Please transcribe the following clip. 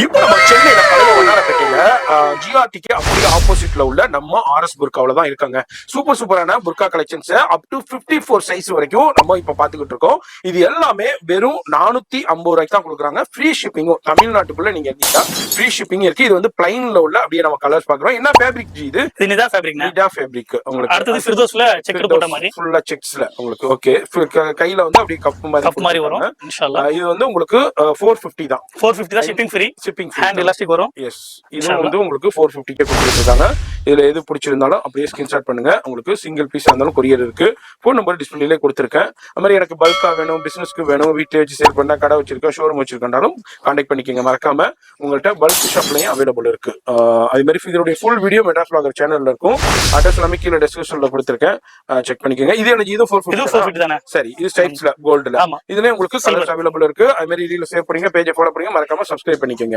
இப்போ நம்ம சென்னையில பழைய வண்ணாரப்பேட்டையில ஜிஆர்டிக்கு அப்படியே ஆப்போசிட்ல உள்ள நம்ம ஆர்எஸ் புர்காவில தான் இருக்காங்க. சூப்பர் சூப்பரான burqa collections up to 54 size வரைக்கும் நம்ம இப்ப பாத்துக்கிட்டு இருக்கோம். இது எல்லாமே வெறும் 450 ரூபாய்க்கு தான் கொடுக்குறாங்க. ஃப்ரீ ஷிப்பிங்கும் தமிழ்நாட்டுக்குள்ள நீங்க இருந்தீங்கன்னா ஃப்ரீ ஷிப்பிங் இருக்கு. இது வந்து பிளைன்ல உள்ள அப்படியே நம்ம கலர்ஸ் பாக்குறோம். என்ன ஃபேப்ரிக் ஜி இது? நிதா ஃபேப்ரிக். நிதா ஃபேப்ரிக். உங்களுக்கு அடுத்து ஃபிர்தோஸ்ல செக் போட்ட மாதிரி ஃபுல்லா செக்ஸ்ல உங்களுக்கு ஓகே. கையில வந்து அப்படியே கப் மாதிரி வரும். இன்ஷாஅல்லாஹ் இது வந்து உங்களுக்கு 450 தான். 450 தான் ஷிப்பிங் ஃப்ரீ. ஹேண்ட் எலாஸ்டிக் வரும். எஸ், இது வந்து உங்களுக்கு 450 கே கொடுத்துருக்காங்க. இதுல எது பிடிச்சிருந்தாலும் அப்படியே ஸ்கிரீன்ஷாட் பண்ணுங்க. உங்களுக்கு சிங்கிள் பீஸ் இருந்தாலும் கொரியர் இருக்கு. ஃபோன் நம்பர் டிஸ்பிளேல கொடுத்துருக்கேன். அது மாதிரி எனக்கு பல்கா வேணும், பிசினஸ்க்கு வேணும், வீட்டை வச்சு சேல் பண்ண, கடை வச்சிருக்கேன், ஷோரூம் வச்சிருக்கேன்னாலும் கான்டாக்ட் பண்ணிக்கோங்க. மறக்காம உங்கள்கிட்ட பல்க் ஷாப்லயும் அவைலபிள் இருக்கு. அது மாதிரி இதோட ஃபுல் வீடியோ மெட்ராஸ் பிளாகர் சேனல்ல இருக்கும். அட்ரஸ் எல்லாமே கீழே டிஸ்கிரிப்ஷன்ல கொடுத்துருக்கேன். செக் பண்ணிக்கோங்க. இது எனக்கு இது 450 தானே? சரி, இது ஸ்டைப்ஸ்ல கோல்டுல. இதுல உங்களுக்கு கலர்ஸ் அவைலபிள் இருக்கு. அது மாதிரி இதுல சேவ் பண்ணீங்க, பேஜை ஃபாலோ பண்ணீங்க, மறக்காம சப்ஸ்கிரைப் பண்ணிக்கோங்க.